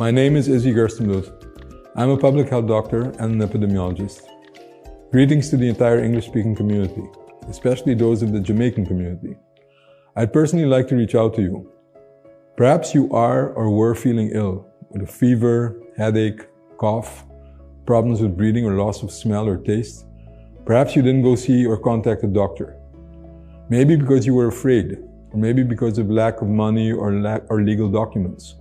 My name is Izzy Gerstenbloed. I'm a public health doctor and an epidemiologist. Greetings to the entire English-speaking community, especially those of the Jamaican community. I'd personally like to reach out to you. Perhaps you are or were feeling ill with a fever, headache, cough, problems with breathing or loss of smell or taste. Perhaps you didn't go see or contact a doctor. Maybe because you were afraid, or maybe because of lack of money or legal documents.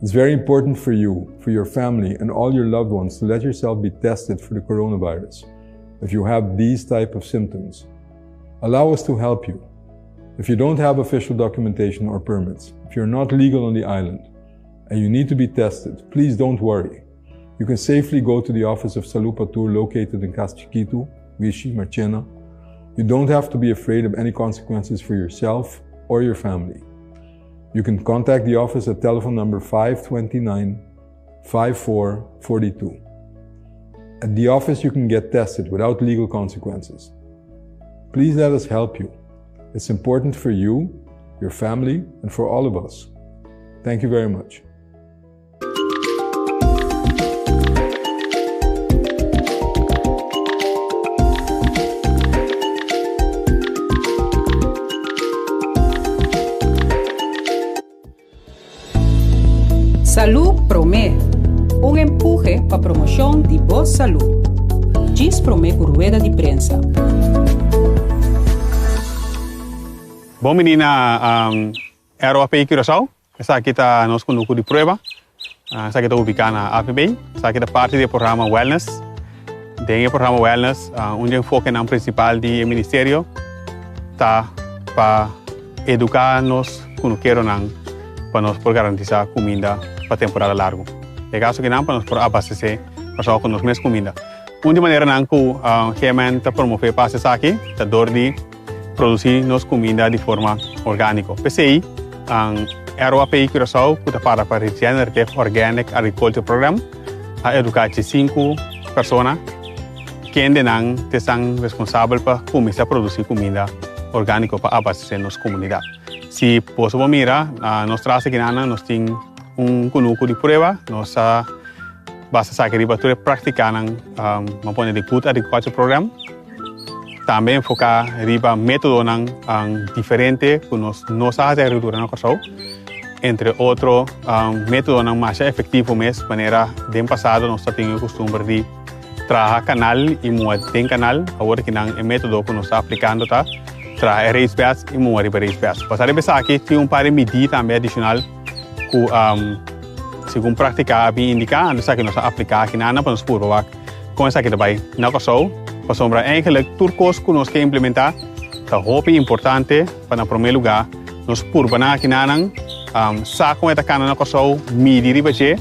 It's very important for you, for your family, and all your loved ones to let yourself be tested for the coronavirus if you have these type of symptoms. Allow us to help you. If you don't have official documentation or permits, if you're not legal on the island, and you need to be tested, please don't worry. You can safely go to the office of Salud Patur located in Casa Chiquito, Vichy, Marchena. You don't have to be afraid of any consequences for yourself or your family. You can contact the office at telephone number 529-5442. At the office you can get tested without legal consequences. Please let us help you. It's important for you, your family, and for all of us. Thank you very much. Salud Promé, un empuje para promoción de boa salud. Diz Promé por rueda de prensa. Bom, menina, Aeroapi Curaçao, essa aqui está nosso grupo de prova. Essa aqui está ubicada na APB, essa aqui é parte do programa Wellness. Dentro do programa Wellness, onde o foco no principal do Ministério está para educar nós quando queremos para nós por garantizar comida para temporada larga. É caso que não para nós por abastecer para com nós mais comida. Uma maneira não que o GMN está promover para essa aqui, está dor de produzir nossa comida de forma orgânica. PCI, Aeroapi Curaçao, que está para Regenerative Organic Agriculture Program, a educar 5 pessoas que ainda não são responsáveis por começar a produzir comida orgânica para abastecer nossa comunidade. Se possível mirar, nós trazemos aqui nós temos grupo de prova, nós basta saber para praticar uma ponte de Good Agriculture Program. Também focar riba método diferente que nós fazemos agricultura na Curaçao. Entre outros, método mais efetivo mesmo, maneira de passado nós temos o costume de trabalhar canal e moer tem canal, agora que não é método que nós estamos aplicando tá, trabalhar raised beds e moer para raised beds. Passar de aqui tem par de medidas também adicional que segundo praticar bem indicar, nós que nós aplicar aqui na para nós provar com essa aqui também na Curaçao. Para sombra eigenlijk turcos que nós queremos implementar, é muito importante para, em primeiro lugar, nós purbanar aqui na saco esta cana na Curaçao, medir e bater,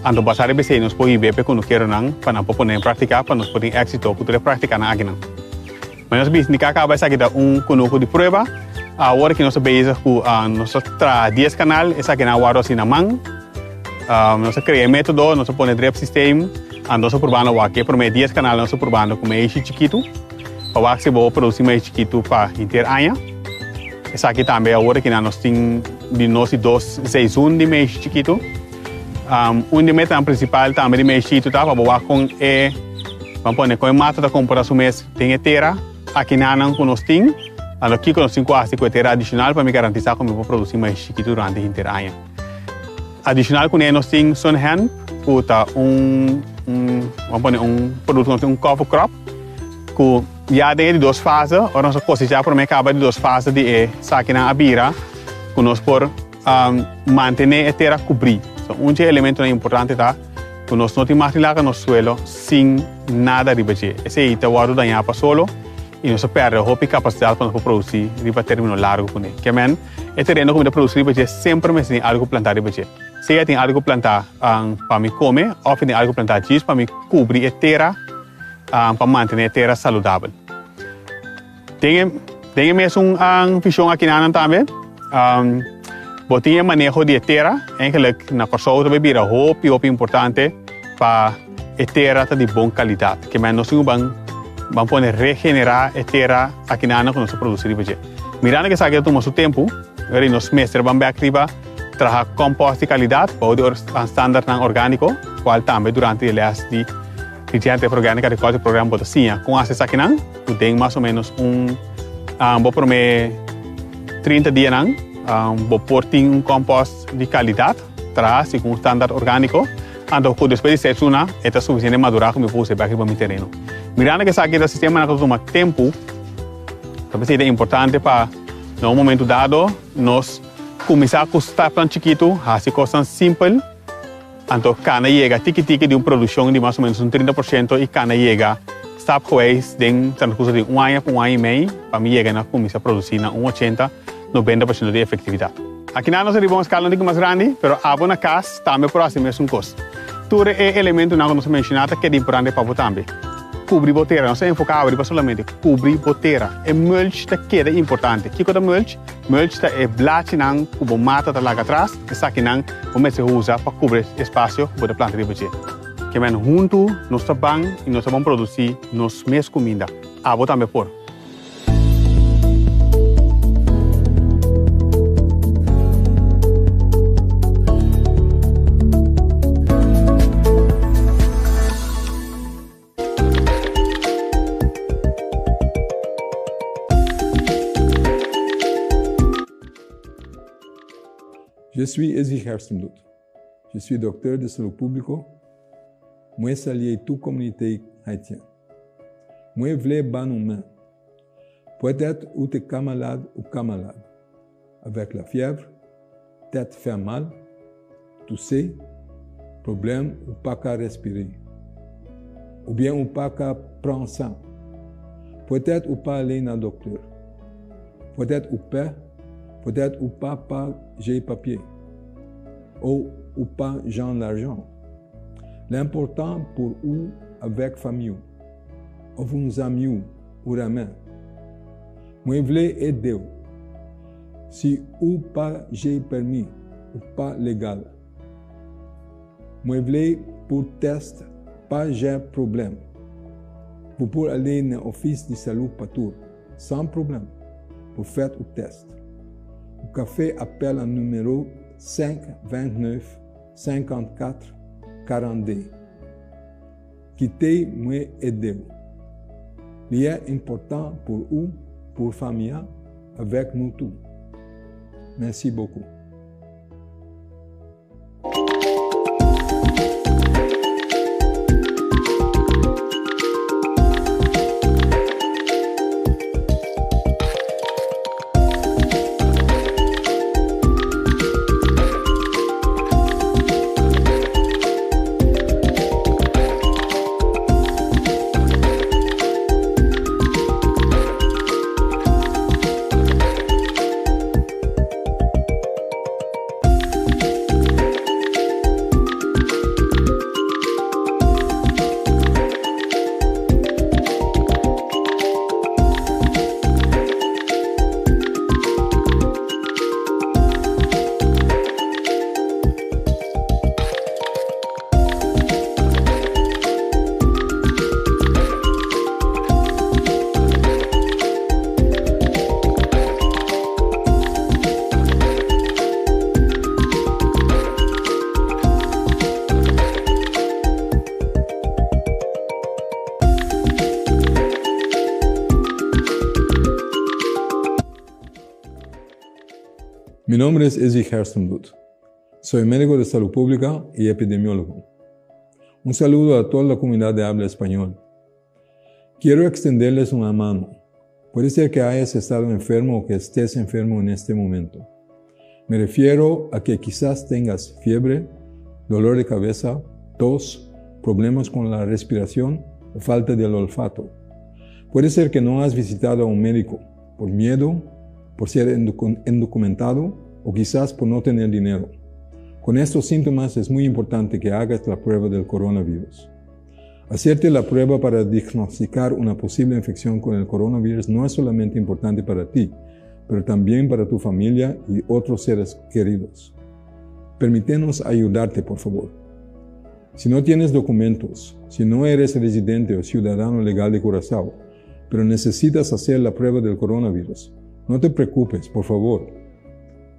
ando passar e bater, nós podemos ver quando queremos para poder praticar, para nós poder êxito que tu praticar na aqui. Mas nós vimos que acaba essa aqui grupo de prova, agora que nós vemos que nós traz 10 canal, essa aqui na guarda assim na mão, nós criamos método, nós põe drip system. Nós probando o que por meio 10 canais nós probando com mais chiquito, para que se vou produzir mais chiquito para inteira. Essa aqui também agora que nós temos de nós 2 seizones de mais chiquito. De meta principal também de mais chiquito tá para boa com vamos pôr com mata da comparação mês tem inteira aqui na com nós temos. Aqui com nós temos quase com inteira adicional para me garantizar que eu vou produzir mais chiquito durante inteira. Adicional com nós temos Sun Hand, que tá vamos pôr produto um cover crop que já tem de 2 fases, ou nós cosechar por acaba de 2 fases de saque na abira que nós por manter a terra cobrir. Elemento importante tá que nós não temos material no suelo sem nada de bater. Esse aí está guardado danhar para solo e nós perde a capacidade para produzir riba termino largo com ele. Que men é terreno como de produzir bater sempre me tem algo plantar de bater. Se eu tenho algo plantar para me comer, ou tenho algo plantar disso para me cobrir a terra, para manter a terra saudável. Tem mesmo visão aqui na também. Botinha manejo de terra, eigenlijk na Curaçao também vira muito importante para a terra de boa qualidade. Que nós vamos regenerar a terra aqui na que nós produzimos. Mirando que sabe que tomamos o tempo, nós mestres vamos aqui traga compost de calidad, o de estándar orgánico, cual también durante el de gente orgánica de cualquier programa botacinha. Com acesso aqui, tu tem mais ou menos vou prometer 30 dias, vou pôr compost de qualidade, traz com estándar orgánico, então depois de 7 anos, é suficiente madurar como eu vou usar para o meu terreno. Mirando que esse aqui é o sistema que toma tempo, talvez é importante para, no momento dado, nós começar a custar plano chiquito, assim coisas simples, então cana chega tiki-tiki de uma produção de mais ou menos 30% e cana chega sabe juiz de transcurso de ano para ano e meio, para mim chega a começar a produzir na 80-90% de efetividade. Aqui nós arribamos a escala um pouco mais grande, mas a na casa também próximo é um custo. Tudo é elemento que nós mencionamos que é importante para o também. Cobrir boteira, não se enfocar solamente cobrir boteira. É mulch que é importante. O que é mulch? Mulch é blate não cubo mata da lá atrás, essa aqui não como se usa para cobrir espaço para a planta de boteira. Que men junto nós vamos e nós vamos produzir nos mesmas comida. Abo também por. Je suis Ezig Herstenbloed. Je suis docteur de santé publique. Moi, salue toute communauté haïtienne. Moi, voulais ban humain. Peut-être ou t'es camarade ou camarade. Avec la fièvre, tête fait mal, tousser, problème ou pas qu'à respirer. Ou bien ou pas qu'à prendre sang. Peut-être ou pas aller dans le docteur. Peut-être ou pas. Peut-être ou pas j'ai papier, ou pas j'ai l'argent. L'important pour vous avec famille, ou vos amis ou ramen. Moi voulais aider. Si ou pas j'ai permis, ou pas légal. Moi voulais pour test, pas j'ai problème. Vous pouvez aller dans l'office de salut partout, sans problème, pour faire le test. O café appelle au numéro 5 29 54 42. Quittez-moi aider. Il est important pour vous, pour famille, avec nous tous. Merci beaucoup. Mi nombre es Ezig Herstenbloed. Soy médico de salud pública y epidemiólogo. Un saludo a toda la comunidad de habla español. Quiero extenderles una mano. Puede ser que hayas estado enfermo o que estés enfermo en este momento. Me refiero a que quizás tengas fiebre, dolor de cabeza, tos, problemas con la respiración o falta del olfato. Puede ser que no has visitado a un médico por miedo, por ser indocumentado o quizás por no tener dinero. Con estos síntomas es muy importante que hagas la prueba del coronavirus. Hacerte la prueba para diagnosticar una posible infección con el coronavirus no es solamente importante para ti, pero también para tu familia y otros seres queridos. Permítenos ayudarte, por favor. Si no tienes documentos, si no eres residente o ciudadano legal de Curazao, pero necesitas hacer la prueba del coronavirus, no te preocupes, por favor.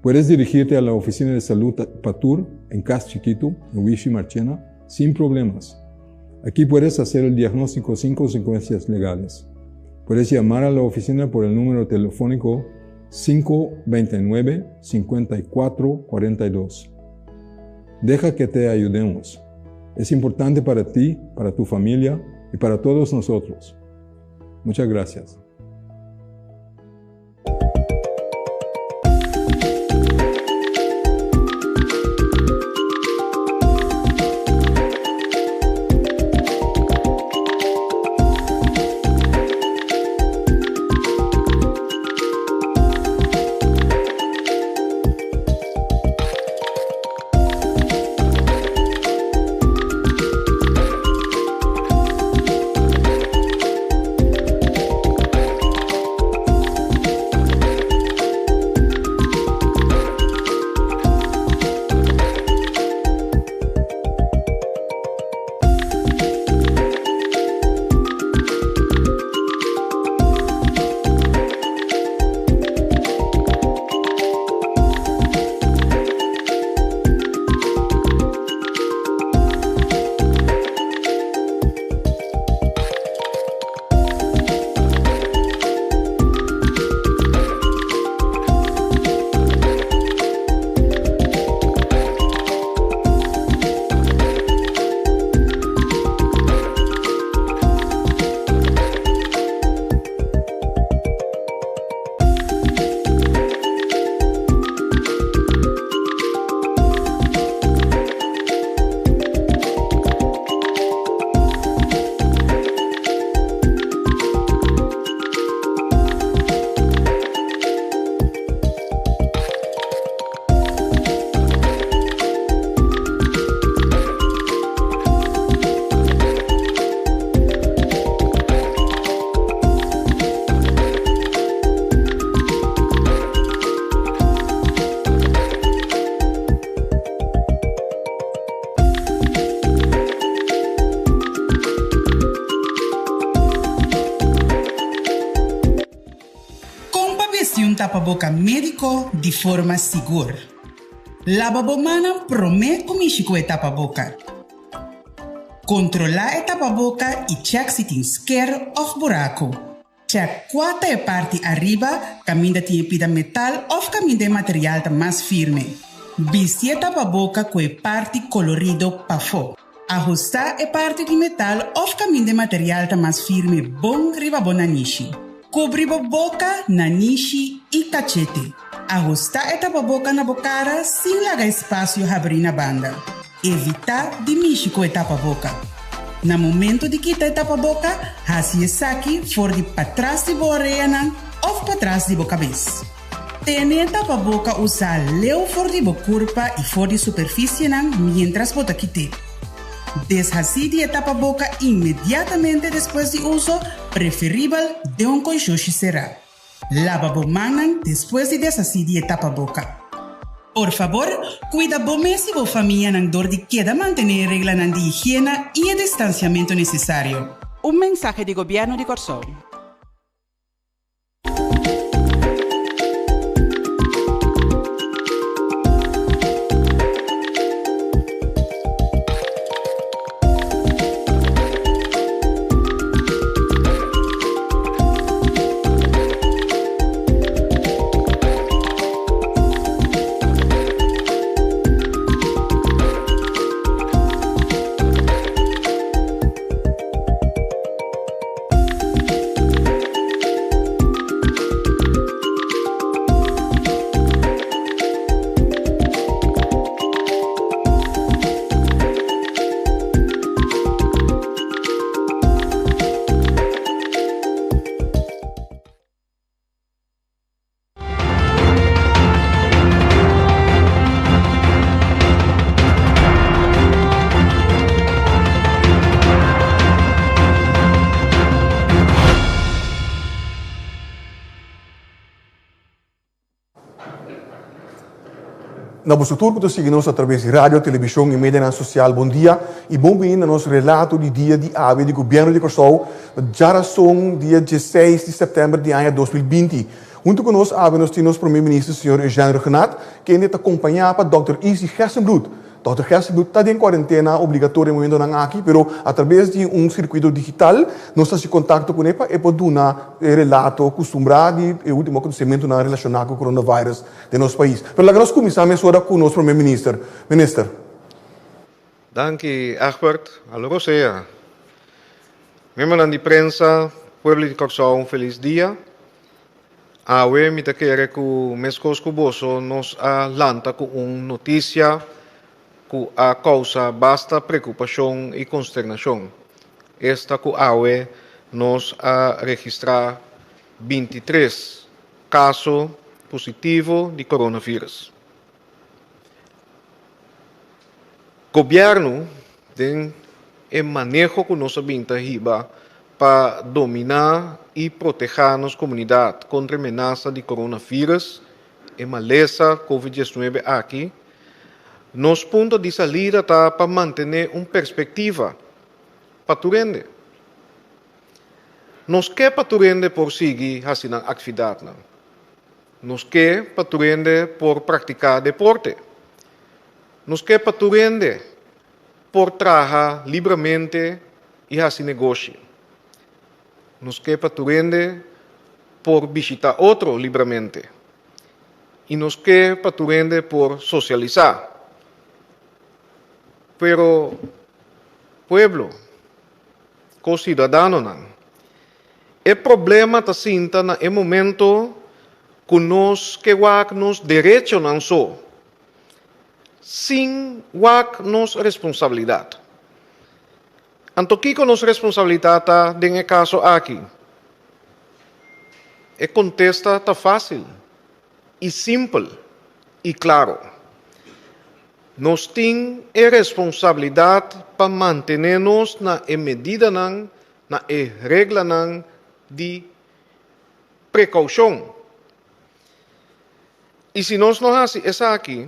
Puedes dirigirte a la oficina de salud Patur en Cas Chiquito, en Huichi Marchena, sin problemas. Aquí puedes hacer el diagnóstico sin consecuencias legales. Puedes llamar a la oficina por el número telefónico 529-5442. Deja que te ayudemos. Es importante para ti, para tu familia y para todos nosotros. Muchas gracias. Tapaboca médico de forma segura. Lavabomana promete o México e tapaboca. Controlar e tapaboca e check se tem esquer ou buraco. Check quanta é parte arriba, caminho de pida metal ou caminho de material mais firme. Vestir tapaboca com a parte colorido para fora. Ajustar a parte de metal ou caminho de material mais firme bom riba bonanishi. Cobrir a boca, nanishi e cachete. Ajustar a tapa-boca na bocara sem largar espaço abrir na banda. Evitar de mexer com a tapa-boca. No momento de quitar a tapa-boca, assim saque for de para trás de boa orelha ou para trás de boa cabeça. Tenha a tapa-boca usar leu for de boa curva e for de superfície mientras bota quitar. Deshacer a tapa-boca imediatamente depois de uso, preferível de coixoxi será. Lava a mão depois de deshacer a tapa-boca. Por favor, cuida bem se a família não dor de queda manter a regra de higiene e o distanciamento necessário. Mensaje de Governo de Corsão. Na nosso turno, tu siga-nos através de rádio, televisão e mídia social. Bom dia e bem-vindo ao nosso relato de dia de ave do governo de Corsão, já são dia 16 de setembro de ano 2020. Junto conosco, nós temos o primeiro-ministro, senhor Eugênio Renato, que ainda acompanhava Dr. Easy Gersenbloed. Dr. Gersenbloed está em quarentena obrigatória no momento aqui, mas através de circuito digital, nós estamos em contato com ele e podemos dar relato acostumado e o último acontecimento relacionado com o coronavírus de nosso país. Mas nós começamos agora com o nosso primeiro-ministro. Minister. Danke, Egbert. Hallo, Rosea. Membros da imprensa, pueblo de Corsão, feliz dia. Awe, me quero que o Mescosco Bosso nos lanta com uma notícia que a causa basta preocupação e consternação. Esta que awe nos registrar 23 casos positivos de coronavírus. Governo tem o manejo que nós vinta riba para dominar e proteger nossa comunidade contra a ameaça de coronavírus e maleza COVID-19 aqui. Nos ponto de saída está para manter uma perspectiva para Turende. Nos quer para Turende por seguir fazendo atividade. Nos quer para Turende por praticar deporte. Nos quer para Turende por trabalhar livremente e fazer negócio. Nos quer para Turende por visitar outro livremente. E nos quer para Turende por socializar. Pero, pueblo, co-cidadano, o problema está sinta no momento que nós que nos direito não só, sem nos responsabilidade. Anto que com nos responsabilidade está nesse caso aqui. E contesta está fácil, e simples, e claro. Nós temos a responsabilidade para manter-nos na medida, na regra de precaução. E se nós não fazemos isso aqui,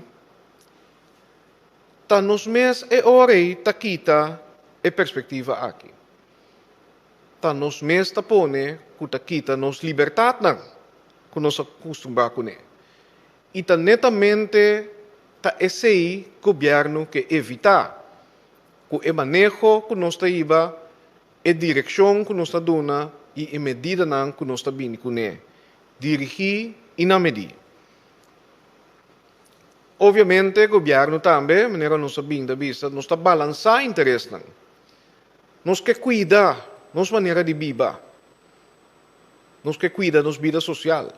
tá nos mês e hora tá quita a perspectiva aqui. Tá nos mês tá pone que tá quita nos liberdade que nós acostumamos com ele. E tá netamente tá esse governo que evitar que o manejo que nós está iba, a direção que nós está dando e a medida que nós está vindo com ele. Dirigir e não medir. Obviamente, o governo também, de maneira nossa vinda vista, nós está balançar interesse. Nós que cuidar nossa maneira de viver. Nós que cuidar nossa vida social.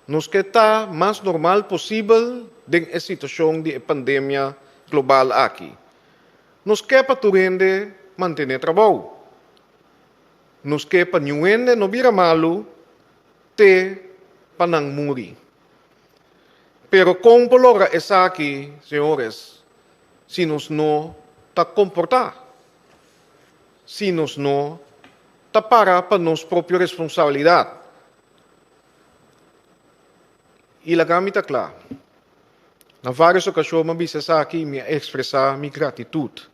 Nós que está mais normal possível na situação de pandemia global aqui. Nós que para Turende manter trabalho. Nós que para Nuende não vira malo te para não morrer. Pero como logra essa aqui, senhores, se nós não está comportar, se nós não está para nossa própria responsabilidade. E a gama está clara. Na várias ocasiões, eu disse aqui me expressar minha gratitude.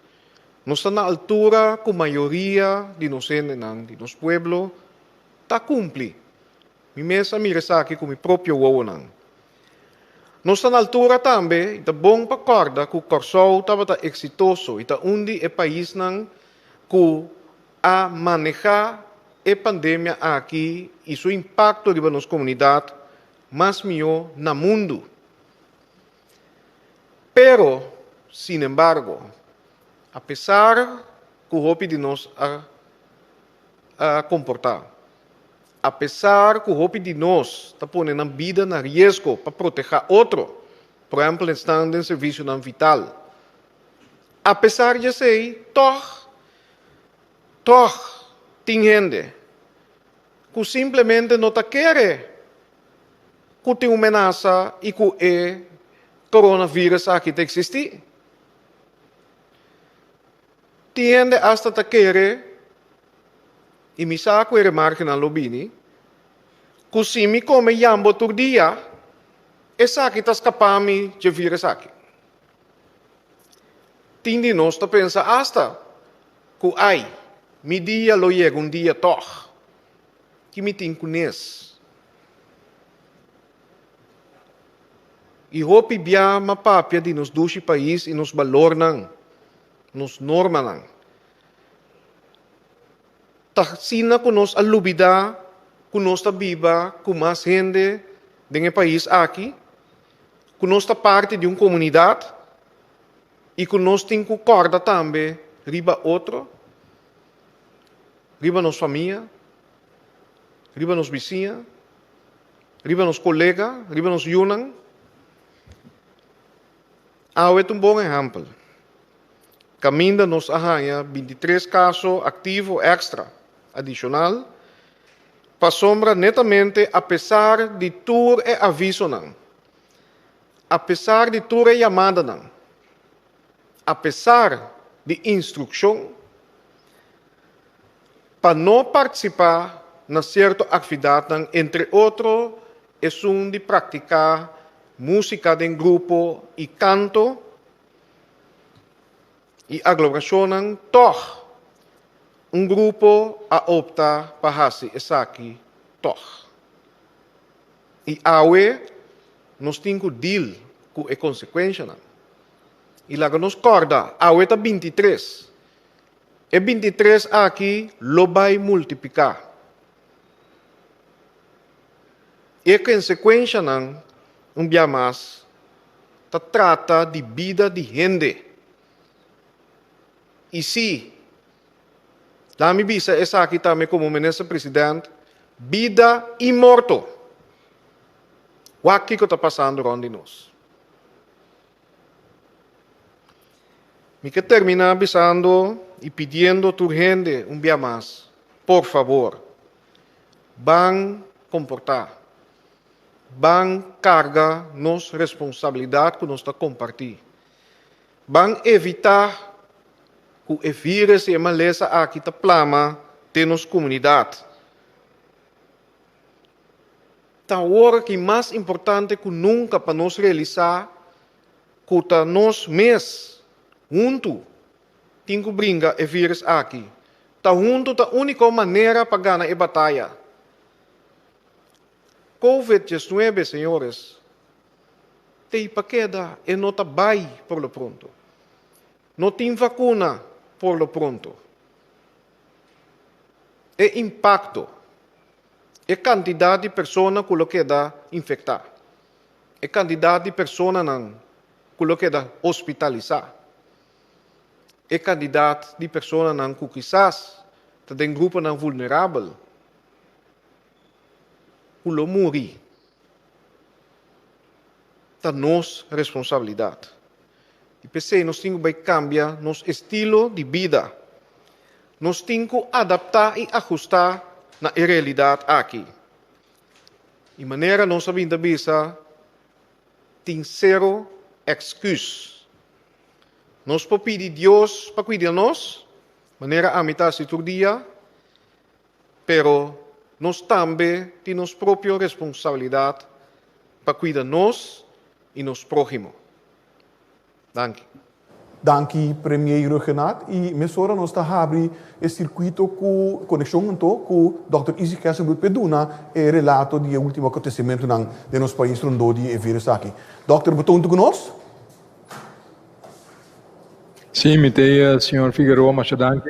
Nós estamos na altura que a maioria de nós, de nosso povo, está cumpre. Me mesa me aqui com meu próprio ouvido. Nós estamos na altura também, é bom para acordar que o Corsão estava exitoso e está onde o país que a manejar a pandemia aqui e seu impacto na nossa comunidade mais melhor no mundo. Pero, sin embargo, apesar que o hope de nós a comportar, apesar que o hope de nós está pondo a vida na risco para proteger outro, por exemplo, estando em serviço não vital, apesar de ser, tem gente que simplesmente não está querendo que tem uma ameaça e que o coronavírus aqui existe. Tem gente hasta está querendo, e me saco a remarca na lobini, que se me come jambo todo dia, essa aqui está escapando de vírus aqui. Tem de nós está pensando hasta que ai, me dia lo chega dia toch, que me tem conhece. E hopi bia mapapia di nos dushi país e nos valor nang, nos norma nang. Sina kunos alubida, kunos ta biba, kumas gente denge país aqui, kunos ta parte de comunidade e kunos tin corda também riba outro, riba nos família, riba nos vizinha, riba nos colega, riba nos yunang. Awet bom exemplo. Caminda nos arranha 23 casos ativo extra, adicional, para sombra netamente apesar de tour e aviso não. Apesar de tour e chamada não. Apesar de instrução, para não participar na certa atividade, não, entre outros, é de praticar música de grupo e canto e aglomeração, toch grupo a optar para fazer isso aqui, toch. E awe, nós temos que deal com a consequência. E lá nos corda, awe está 23. E 23 aqui, lo vai multiplicar. E a consequência não, dia mais, trata de vida de gente. E se, lá me visa essa aqui também como ministro presidente, vida e morto. O que está passando onde nós? Me que terminar avisando e pedindo a tu gente dia mais, por favor, van comportar. Van carga nos responsabilidade que nós está compartilhando. Van evitar que o vírus e a maleza aqui está plama de nossa comunidade. Tá hora que mais importante que nunca para nós realizar que tá nós mesmos junto tem que brincar o vírus aqui. Tá junto tá a única maneira para ganhar a batalha. COVID-19, senhores, tem paqueda e não está bem por lo pronto. Não tem vacuna por lo pronto. É impacto. É quantidade de pessoas que queda infectar. É quantidade de pessoas que queda hospitalizar. É quantidade de pessoas que quizás tem um grupo vulnerável. Lo morri. Da nossa responsabilidade. E pensei, nós temos que cambiar nosso estilo de vida. Nós temos que adaptar e ajustar na realidade aqui. De maneira nós sabemos bisa tem zero excuse. Nós podemos pedir Deus para cuidar de nós, maneira a mitad do dia, pero nós também temos própria responsabilidade para cuidar de nós e nos próximos. Danke. Danke, Premier Renaat. E mesora nós está abrindo esse circuito com conexão com Dr. Easy Kesselbloed Peduna e relato de último acontecimento de nosso país rondou de vírus aqui. Doctor, betonto conosco? Sim, mitei, senhor Figueroa, mas danke.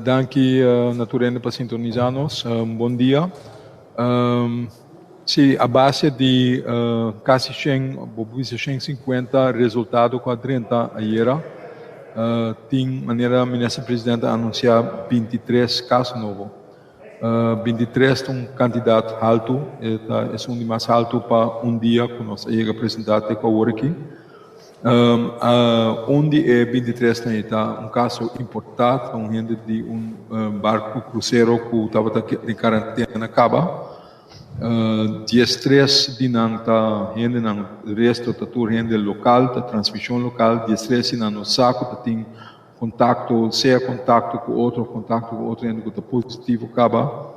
Danke, naturalmente, para sintonizar-nos. Bom dia. Sim, a base de quase 150 resultado com a 30 ayer, tem maneira ministro-presidente anunciar 23 casos novos. 23 é um candidato alto, é um mais alto para dia que nós chega apresentar com o aqui. Onde é 23 está um caso importante, um gente de barco cruzeiro que estava em quarentena acaba. 13 de nanta gente nang resto ta tur gente local ta transmissão local 13 na no saco ta tem contato com outro gente que tá positivo acaba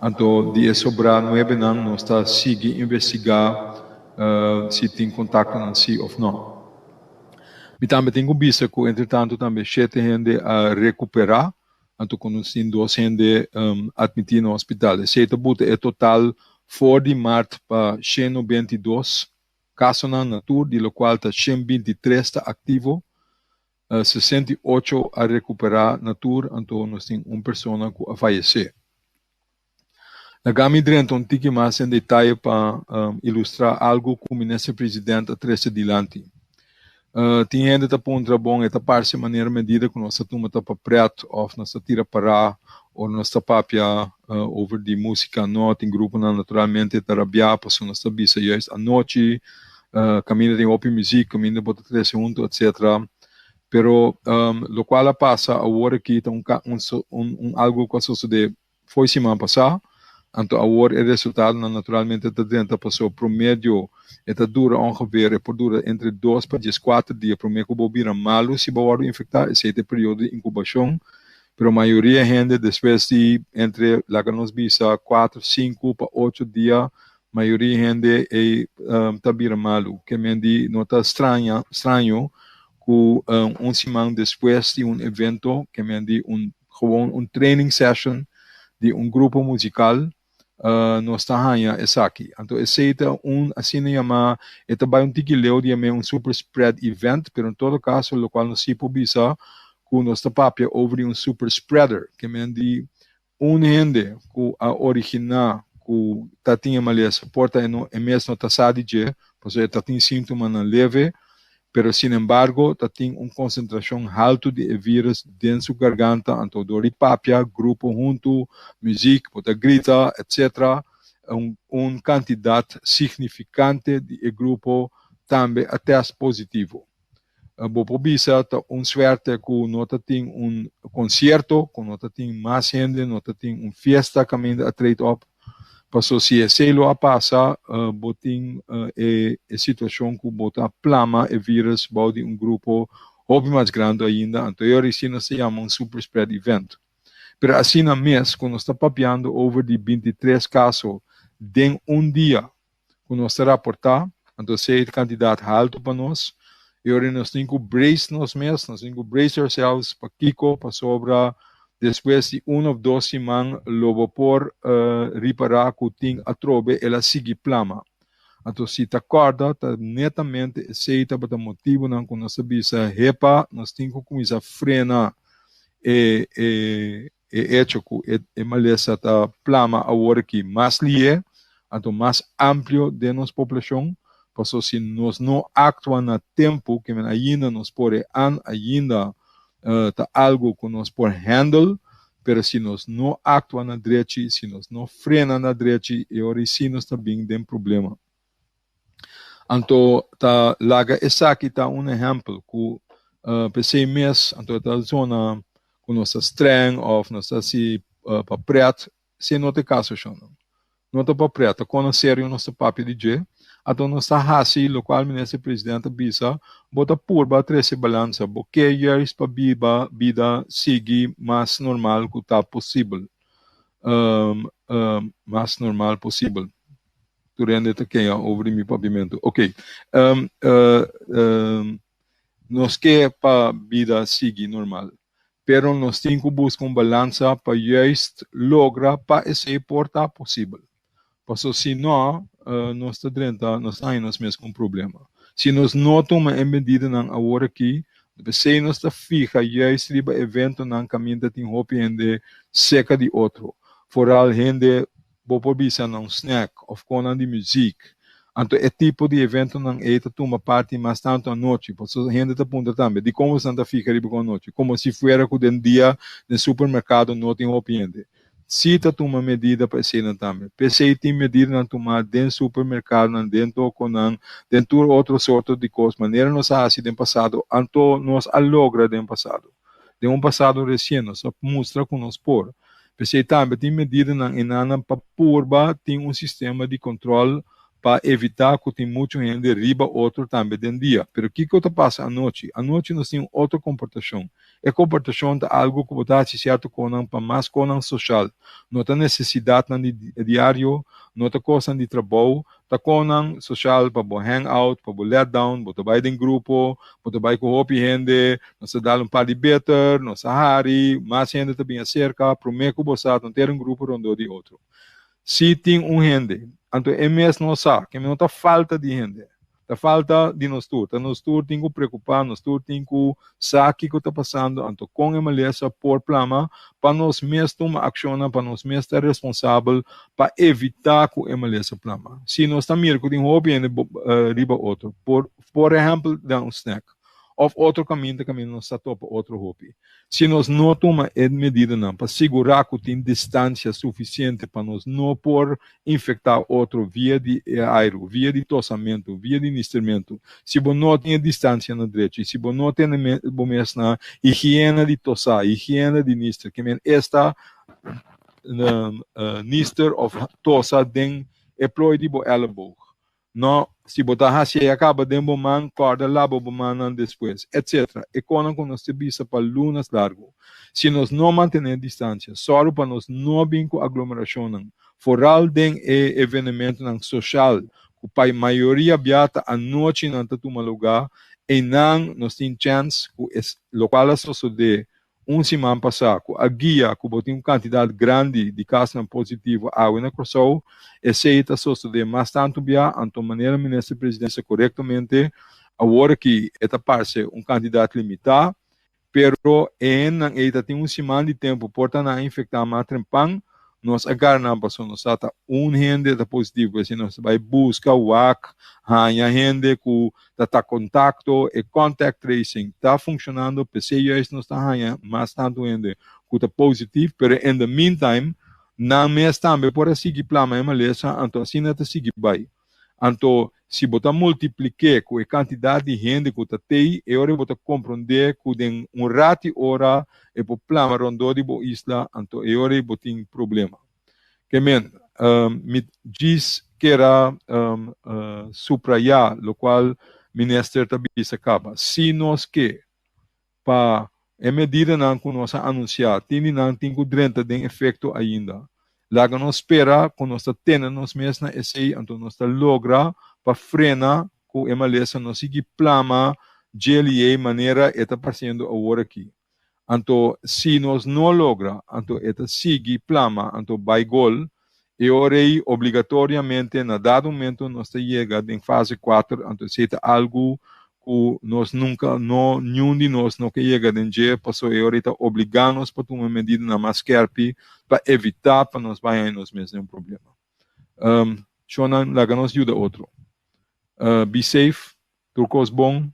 então de sobrar 9 nang nós está seguir investigar se tem contato não se ou não. E também tem vista que entretanto também 7 gente a recuperar então quando tem 2 gente admitido no hospital. Esse é total for de março para 122 caso na natura, de lo qual está 123 está ativo, 68 a recuperar natura, então nós temos uma pessoa que a falecer. Nagami dentro um tique mais em detalhe para ilustrar algo que o ministro-presidente trouxe adiante. Tinha ainda ponto bom esta parte de maneira medida que nós estamos para preto ou nós tira para ou nós papia over de música nota em grupo naturalmente tarabia passou nós bisa a noite caminho de open music caminho de três junto etc. Pero lo qual passa agora que tem algo que sucede foi semana passada. Então, agora o resultado naturalmente está passou promédio está dura ongeveer por dura entre 2 para 4 dias promédio que bobira malo se bawar infectar esse período de incubação pero a maioria gente depois de entre lá que nos bisa 4 5 para 8 dias maioria gente está bira malo que me di nota estranho que semana depois de evento que me di gewoon training session de grupo musical nós estamos aqui. Então, esse é assim chama, é também tiquileu de super spread event, pero em todo caso, o qual nós se publica, que nós estamos over super spreader, que me di gente que a original, que tá tinha maleza, porta mesmo tá sadia, porque tá tinha sintoma na leve, pero sin embargo, tem concentração alta de vírus dentro da garganta, então dor de papia, grupo junto, música, pode gritar, etc. Quantidade significante de grupo também até positivo. Bopo bisa suerte que não tem concerto, que não tem mais gente, não tem festa que ainda trade up. Passou se esse lo a passa, botin a situação que bota plama e vírus bode grupo hobby mais grande ainda, então isso se chama super spread event. Pero assim na mês, quando está papiando over de 23 casos em dia, quando nós reportar, então se é candidato alto para nós, e agora nós temos que brace nós mesmos, nós temos que brace ourselves para Kiko, para sobra. Depois de 1 ou 2 semanas, logo por reparar que tem a trobe, ela sigue plama. Então, se te acorda, netamente, esse é o motivo que nós sabemos repa, nós temos que começar a frenar hecho que a maleza da plama agora que mais lie, então mais amplo de nossa população, porque se nós não actuamos a tempo, que ainda nos pode ainda algo que nós por handle, pero se nós não actuamos na direita, se nós não frenamos na direita, e agora sim nós também temos problema. Então, esse aqui está exemplo que PC mês, então a zona que nós estamos estranho, ou nós estamos para preto, se não tem caso, não está para preto, quando sério nós estamos para pedir, então nós estamos assim, o qual o ministro-presidente bisa, bota purba trece balança, porque years para vida seguir mais normal que está possível, mais normal possível. Durante que over mi pavimento. Ok, nós quer para vida seguir normal, pero nós temos que buscar balança para justo logra para esse porta possível. Porque se não nós temos mesmo um problema. Se nós não tomamos medida agora aqui, se nós fica já estriba evento na caminho de hopi gente seca de outro, foral gente por bisa não snack of conan de música, então é tipo de evento não é toma parte mais tanto à noite, porque a gente está aponta também de como Santa fica riba com a noite, como se fuera que um dia no supermercado não tem hopi gente. Se está tomando medida para esse também. PC tem medida na tomar dentro do supermercado, dentro de outra sorte de coisas. Maneira nós fazemos no passado, então nós logra no passado. De passado recente, nós mostra com nós por. PC também tem medida na enana para purba, tem sistema de controle para evitar que tem muito gente derriba outro também dentro dia. Pero o que passa à noite? À noite nós temos outra comportação. É comportação de algo que está associado com para mais com social. Não tem necessidade de diário, não tem coisa de trabalho, está com social para hangout, para let down, para vai em grupo, para vai com hopi gente, nós dá par de better, nós hari, mais gente também acerca, prometo que você não ter grupo onde de outro. Se tem gente, então é mesmo não sabe, que não está falta de gente. Da falta de nós tem que preocupar, nós tem que saber o que está passando, então com a maleza por plama, para nós mesmos tomar ação, para nós mesmos estar responsável para evitar que a maleza plama. Se nós estamos mirando que tem hobby em riba outro, por exemplo, dar snack, ou outro caminho nós está topa outro hobby. Se nós não tomamos essa medida para segurar que tem distância suficiente para nós não por infectar outro via de ar, via de tossamento, via de instrumento, se você não tem distância na direita, se você não tem a higiene de tossar, higiene de nistra, que esta nister of tossa den é proibido elbow. No, se botar assim, acaba de man, corda, labo, man, depois, etc. E quando nós temos para lunas largo, se nós não mantermos distância, só para nós não vir com aglomeração, foral den evento social, que a maioria viata a noite não está tomando lugar, e não nós temos chance, que o qual sucede semana passada, a guia que botou uma quantidade grande de casos positivos na Crossow, essa sucede mais tanto bia, então maneira ministra presidência corretamente, agora que esta parte um candidato limitado, pero ainda tem semana de tempo para não infectar mais trempang, nós agarramos para nós está gente da positivo, se nós vai buscar o WAC, a gente que está contato e contact tracing está funcionando, PCIS nós está mais tanto gente que está positivo, pero in the meantime, não mais também por seguir plama em maleza, então assim não está seguir bem. Então, se você multiplicar com a quantidade de gente que está aí, você compreender que tem rato hora e o plano rondou de boa isla, então você tem problema. Que me diz que era suprayar, o qual o ministro também se acaba. Se nós que, para a medida que nós anunciar, não tem que drenta de efeito ainda. Lá que nós espera, quando nós temos nós mesmos esse, então nós logra para frenar com a maleza, nós seguir plama, GLA maneira está passando agora aqui. Então, se nós não logra, então está seguir plama, então vai gol, e orei obrigatoriamente, na dado momento, nós chega em fase 4, então se é algo que nós nunca, nenhum de nós não que chega em dia, passou e está obrigando-nos para tomar medida na mascarpe, para evitar para nós vai nós mesmos um problema. Shonan, lá nos ajuda outro. Be safe, turcos bom,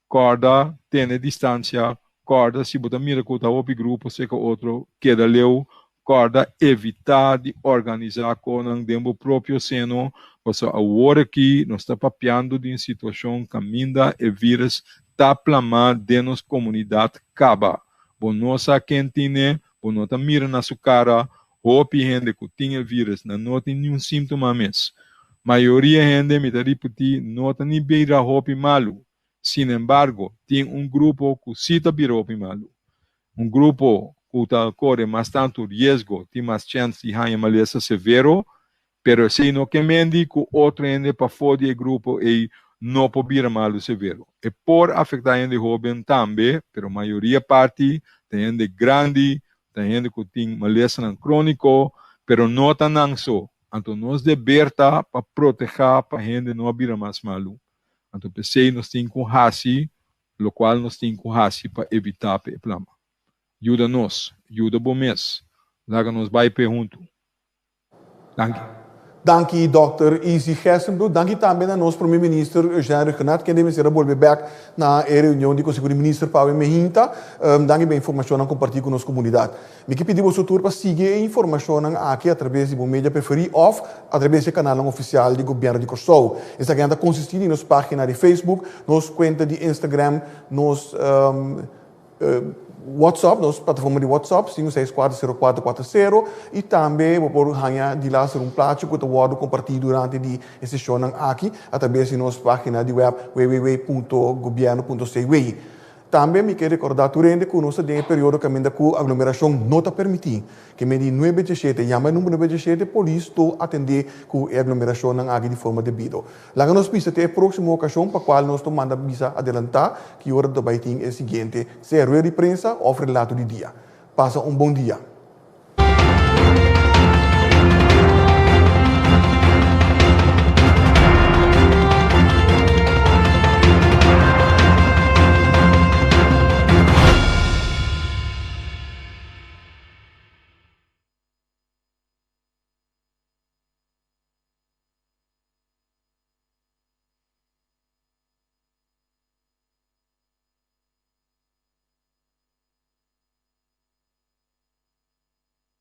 corda, tenha distância, corda, se você mira que o grupo, se que outro queda leu, corda, evitar de organizar com o próprio seno, porque agora aqui nós estamos papeando de uma situação que ainda é vírus, está plamando de nossa comunidade, acaba. Bom, nossa quentinha, bom, nós estamos mirando na sua cara, hope gente que tem vírus, não tem nenhum sintoma mesmo. Maioria gente, me está repetindo, não tem nem beira hope malo. Sin embargo, tem grupo que sim está beira hope malo. Grupo que corre mais tanto risco, tem mais chance de ganhar maleza severo, pero se não que mendi que outro gente para fora do grupo e não pode beira malo severo. E por afetar gente jovem também, pero a maioria parte, tem gente grande, tem gente que tem maleza crônico, pero não está não só. Então, nós devemos para proteger para a gente não beira mais malo. Então, pensei, nós temos que fazer, o qual nós temos que fazer para evitar o problema. Ajuda-nos, ajuda bom mês. Lá que nós vai perguntar. Danke. Dank Dr. Easy Gessenbroek. Dank também ao nosso primeiro-ministro Eugênio Renato, que deve ser volver back na reunião de Conselho de Ministros para o Mehinta. Dank bem informação a compartilhar com a nossa comunidade. Me que pedimos o tour para seguir a informação aqui através do mídia preferido ou através do canal oficial do governo de Crossow. Esta agenda consiste em nossa página de Facebook, nossa conta de Instagram, nossa WhatsApp, nossa plataforma de WhatsApp, 5640440, e também vou por ganhar de lá ser plástico que eu vou compartilhar durante a sessão aqui, através de nossa página de web www.governo.cw. Também me quero recordar que nós temos um período que a aglomeração não está permitida. Que me diz 917, chama número 917, a polícia está atender com a aglomeração aqui de forma devida. Lá nós vamos ter a próxima ocasião para a qual nós tomamos visa adelantar, que a hora do baiting é a seguinte, se é ruim de prensa ou relato de dia. Passa bom dia.